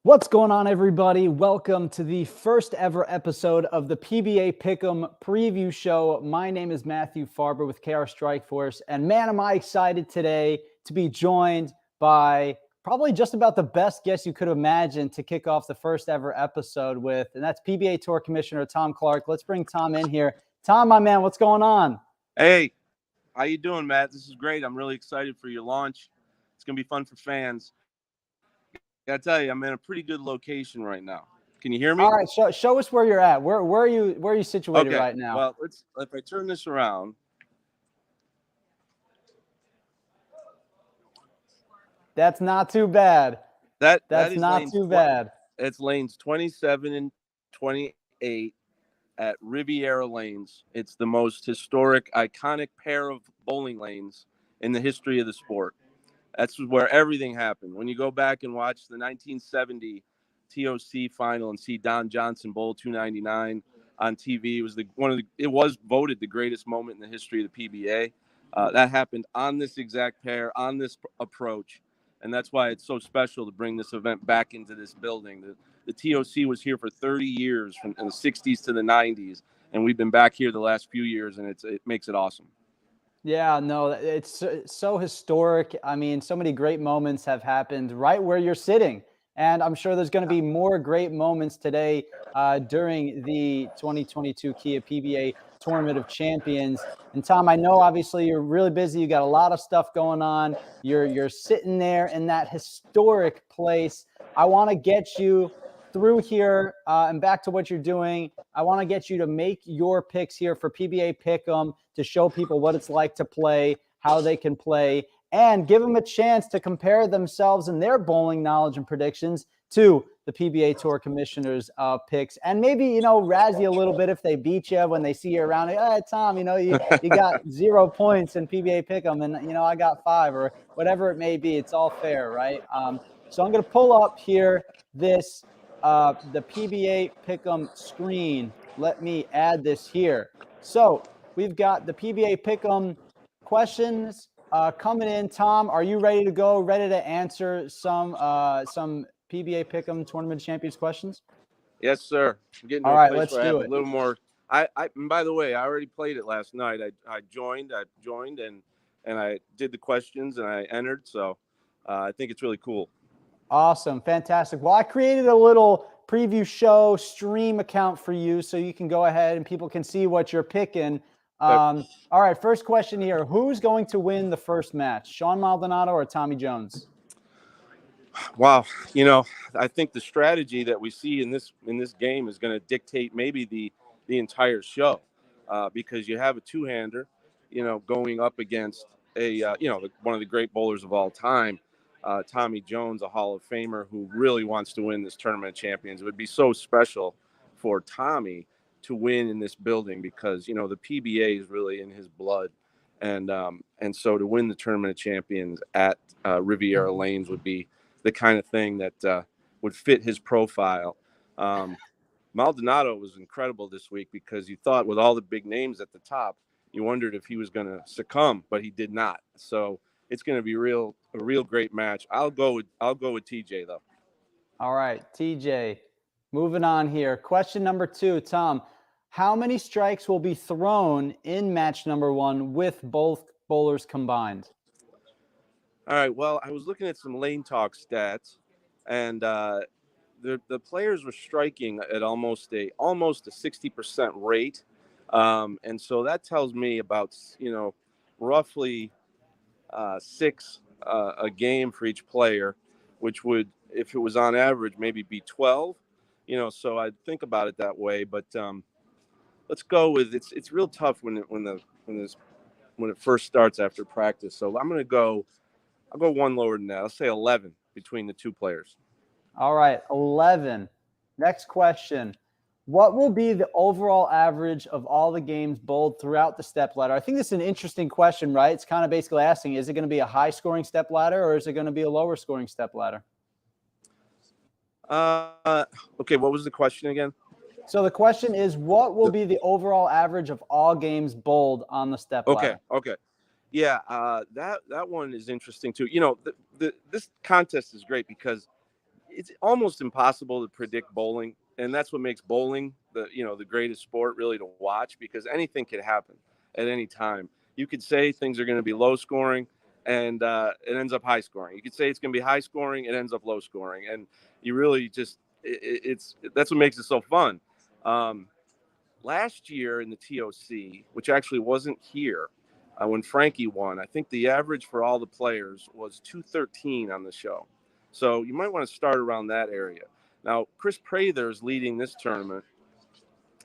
What's going on, everybody? Welcome to the first ever episode of the PBA Pick'em preview show. My name is Matthew Farber with KR Strikeforce, and man, am I excited today to be joined by probably just about the best guest you could imagine to kick off the first ever episode with, and that's PBA Tour Commissioner Tom Clark. Let's bring Tom in here. Tom, my man, what's going on? Hey, how you doing, Matt? This is great. I'm really excited for your launch. It's going to be fun for fans. Got to tell you, I'm in a pretty good location right now. Can you hear me? All right, show us where you're at. Where are you situated Okay. right now? Well, if I turn this around. That's not too bad. That's not too bad. It's lanes 27 and 28 at Riviera Lanes. It's the most historic, iconic pair of bowling lanes in the history of the sport. That's where everything happened. When you go back and watch the 1970 TOC final and see Don Johnson bowl 299 on TV, it was voted the greatest moment in the history of the PBA. That happened on this exact pair, on this approach, and that's why it's so special to bring this event back into this building. The TOC was here for 30 years, from the 60s to the 90s, and we've been back here the last few years, and it makes it awesome. Yeah, no, it's so historic. I mean, so many great moments have happened right where you're sitting. And I'm sure there's going to be more great moments today during the 2022 Kia PBA Tournament of Champions. And Tom, I know obviously you're really busy. You got a lot of stuff going on. You're sitting there in that historic place. I want to get you through here and back to what you're doing. I want to get you to make your picks here for PBA Pick'em to show people what it's like to play, how they can play, and give them a chance to compare themselves and their bowling knowledge and predictions to the PBA Tour Commissioner's picks. And maybe, razz you a little bit if they beat you when they see you around. Hey, Tom, you got 0 points in PBA Pick'em and, I got 5 or whatever it may be. It's all fair, right? So I'm going to pull up here this the PBA Pick'em screen. Let me add this here. So we've got the PBA Pick'em questions coming in. Tom, are you ready to go? Ready to answer some PBA Pick'em Tournament Champions questions? Yes, sir. I'm getting to All a right, place let's where I have do a it. little more. And by the way, I already played it last night. I joined and I did the questions and I entered. So I think it's really cool. Awesome. Fantastic. Well, I created a little preview show stream account for you so you can go ahead and people can see what you're picking. All right, first question here. Who's going to win the first match, Sean Maldonado or Tommy Jones? Wow. I think the strategy that we see in this game is going to dictate maybe the entire show because you have a two-hander, going up against one of the great bowlers of all time. Tommy Jones, a Hall of Famer who really wants to win this Tournament of Champions. It would be so special for Tommy to win in this building because, the PBA is really in his blood. And so to win the Tournament of Champions at Riviera Lanes would be the kind of thing that would fit his profile. Maldonado was incredible this week because you thought with all the big names at the top, you wondered if he was going to succumb, but he did not. So it's going to be a real great match. I'll go with TJ though. All right, TJ. Moving on here. Question number 2, Tom. How many strikes will be thrown in match number 1 with both bowlers combined? All right. Well, I was looking at some lane talk stats, and the players were striking at almost a 60% rate, and so that tells me about roughly 6 a game for each player, which would, if it was on average, maybe be 12. So I'd think about it that way. But let's go with it's real tough when it first starts after practice. So I'll go one lower than that. I'll say 11 between the two players. All right, 11. Next question. What will be the overall average of all the games bowled throughout the stepladder? I think this is an interesting question, right? It's kind of basically asking, is it going to be a high-scoring stepladder or is it going to be a lower-scoring stepladder? Okay, what was the question again? So the question is, what will be the overall average of all games bowled on the stepladder? Okay. Yeah, that one is interesting too. This contest is great because it's almost impossible to predict bowling, and that's what makes bowling the greatest sport really to watch, because anything could happen at any time. You could say things are going to be low scoring, and it ends up high scoring. You could say it's going to be high scoring, it ends up low scoring, and you really just it's that's what makes it so fun. Um, Last year in the TOC, which actually wasn't here when Frankie won, I think the average for all the players was 213 on the show. So you might want to start around that area. Now, Chris Prather is leading this tournament,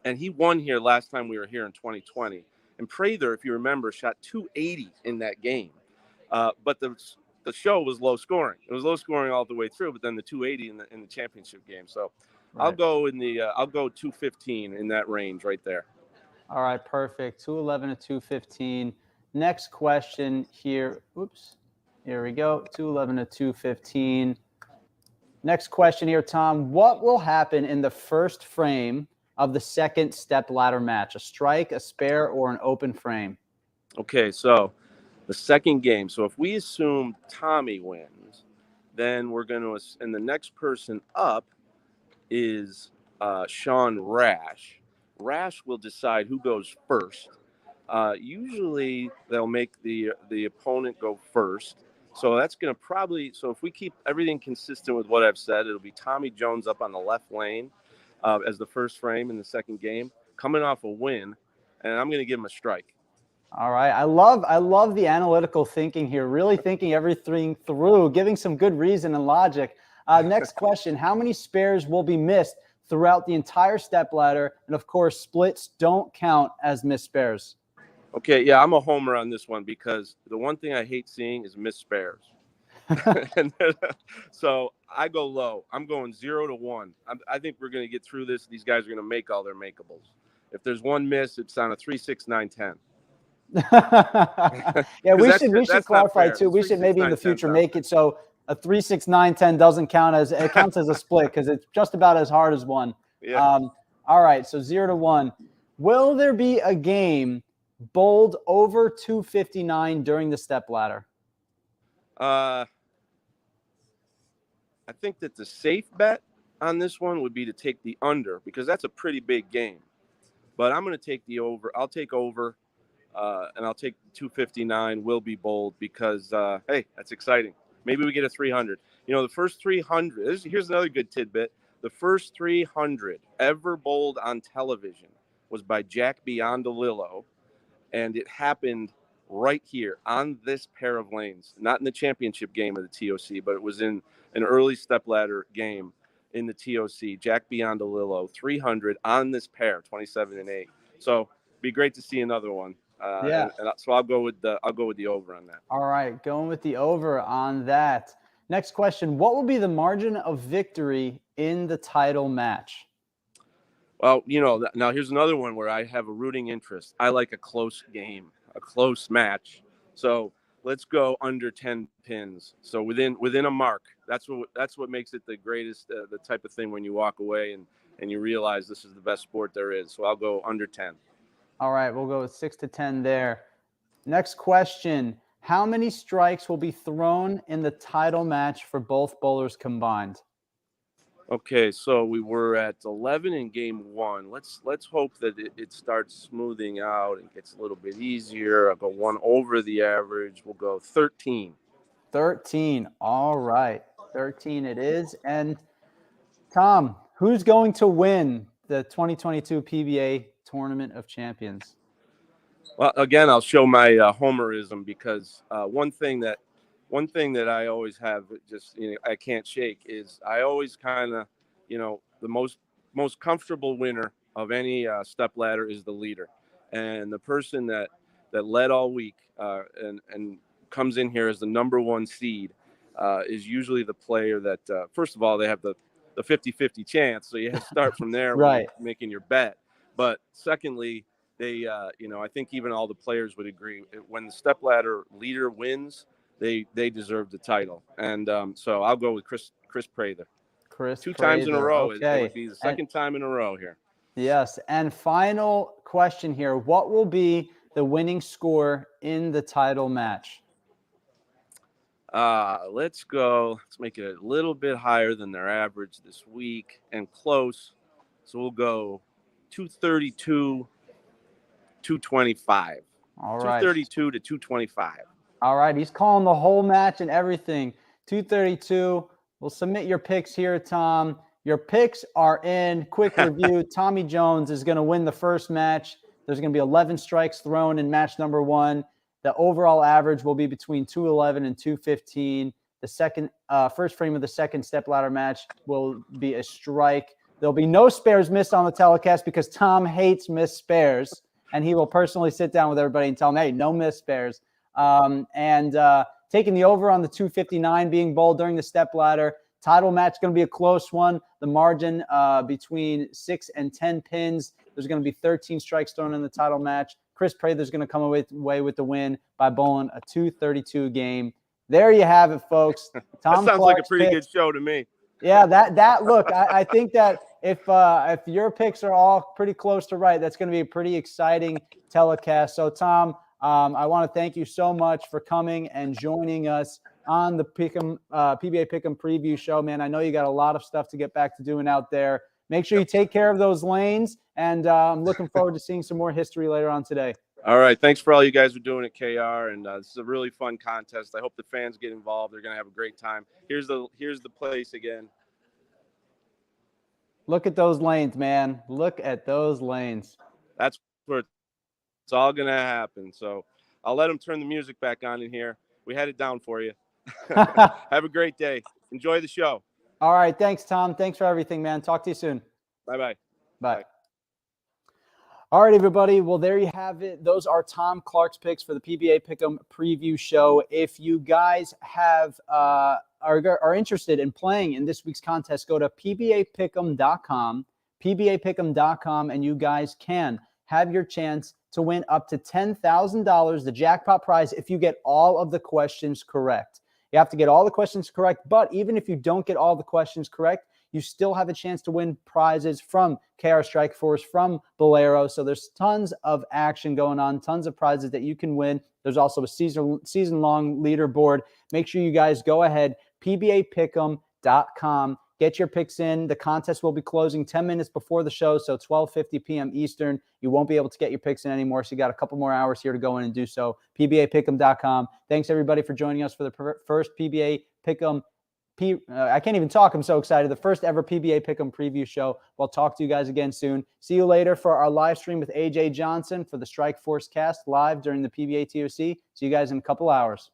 and he won here last time we were here in 2020. And Prather, if you remember, shot 280 in that game. But the show was low scoring. It was low scoring all the way through, but then the 280 in the championship game. So I'll Right. go 215 in that range right there. All right, perfect. 211 to 215. Next question here. Oops. Here we go. 211 to 215. Next question here, Tom. What will happen in the first frame of the second step ladder match? A strike, a spare, or an open frame? Okay, so the second game. So if we assume Tommy wins, then we're going to, and the next person up is Sean Rash. Rash will decide who goes first. Usually they'll make the opponent go first. So that's going to probably, so if we keep everything consistent with what I've said, it'll be Tommy Jones up on the left lane as the first frame in the second game, coming off a win, and I'm going to give him a strike. All right. I love the analytical thinking here, really thinking everything through, giving some good reason and logic. Next question. How many spares will be missed throughout the entire step ladder? And of course, splits don't count as missed spares. Okay, yeah, I'm a homer on this one because the one thing I hate seeing is missed spares. And so I go low. I'm going 0 to 1. I think we're going to get through this. These guys are going to make all their makeables. If there's one miss, it's on a 3, 6, 9, 10. Yeah, we should that's clarify too. We should maybe in the future make it so a 3, 6, 9, 10 doesn't count as it counts as a split because it's just about as hard as one. Yeah. All right, so 0 to 1. Will there be a game bowled over 259 during the step ladder? I think that the safe bet on this one would be to take the under because that's a pretty big game. But I'm going to take the over. I'll take over. And I'll take 259 will be bold because, hey, that's exciting. Maybe we get a 300. The first 300, here's another good tidbit. The first 300 ever bowled on television was by Jack Biondolillo, and it happened right here on this pair of lanes, not in the championship game of the TOC, but it was in an early stepladder game in the TOC. Jack Biondolillo, 300 on this pair, 27 and 8. So be great to see another one. Yeah. And so I'll go with the over on that. All right, going with the over on that. Next question: what will be the margin of victory in the title match? Well, now here's another one where I have a rooting interest. I like a close game, a close match. So let's go under 10 pins. So within a mark. That's what makes it the greatest, the type of thing when you walk away and you realize this is the best sport there is. So I'll go under 10. All right, we'll go with 6 to 10 there. Next question: how many strikes will be thrown in the title match for both bowlers combined? Okay, so we were at 11 in game 1. Let's hope that it starts smoothing out and gets a little bit easier. I'll go 1 over the average. We'll go 13. 13. All right, 13 it is. And Tom, who's going to win the 2022 PBA Tournament of Champions? Well, again, I'll show my homerism because one thing that I always have just I can't shake is I always kind of the most comfortable winner of any step ladder is the leader, and the person that led all week and comes in here as the number 1 seed is usually the player that first of all they have the 50-50 chance, so you have to start from there when Right. you're making your bet. But secondly, they I think even all the players would agree when the stepladder leader wins, they deserve the title. And so I'll go with Chris Prather. Chris 2 times in a Prather. row. Okay. It would be the second time in a row here. Yes. And final question here: what will be the winning score in the title match? Let's go. Let's make it a little bit higher than their average this week and close. So we'll go 232, 225. All right. 232 to 225. All right. He's calling the whole match and everything. 232. We'll submit your picks here, Tom. Your picks are in. Quick review. Tommy Jones is going to win the first match. There's going to be 11 strikes thrown in match number 1. The overall average will be between 211 and 215. The first frame of the second stepladder match will be a strike. There'll be no spares missed on the telecast because Tom hates missed spares, and he will personally sit down with everybody and tell them, hey, no missed spares. Taking the over on the 259 being bowled during the stepladder. Title match going to be a close one. The margin between 6 and 10 pins. There's going to be 13 strikes thrown in the title match. Chris Prather's going to come away with the win by bowling a 232 game. There you have it, folks. Tom That sounds Clark's like a pretty picks. good show to me. Yeah, that look, I think that if your picks are all pretty close to right, that's going to be a pretty exciting telecast. So, Tom, I want to thank you so much for coming and joining us on the PBA Pick'em preview show, man. I know you got a lot of stuff to get back to doing out there. Make sure you take care of those lanes, and I'm looking forward to seeing some more history later on today. All right. Thanks for all you guys are doing at KR, and this is a really fun contest. I hope the fans get involved. They're going to have a great time. Here's the place again. Look at those lanes, man. Look at those lanes. That's where it's all going to happen. So I'll let them turn the music back on in here. We had it down for you. Have a great day. Enjoy the show. All right. Thanks, Tom. Thanks for everything, man. Talk to you soon. Bye-bye. Bye. All right, everybody. Well, there you have it. Those are Tom Clark's picks for the PBA Pick'em preview show. If you guys have are interested in playing in this week's contest, go to pbapick'em.com, pbapick'em.com, and you guys can have your chance to win up to $10,000, the jackpot prize, if you get all of the questions correct. You have to get all the questions correct, but even if you don't get all the questions correct, you still have a chance to win prizes from KR Strike Force, from Bolero. So there's tons of action going on, tons of prizes that you can win. There's also a season-long leaderboard. Make sure you guys go ahead, pbapick'em.com. Get your picks in. The contest will be closing 10 minutes before the show, so 12:50 p.m. Eastern. You won't be able to get your picks in anymore, so you got a couple more hours here to go in and do so. pbapick'em.com. Thanks, everybody, for joining us for the first PBA Pick'em. I can't even talk. I'm so excited. The first ever PBA Pick'em preview show. We'll talk to you guys again soon. See you later for our live stream with AJ Johnson for the Strike Force cast live during the PBA TOC. See you guys in a couple hours.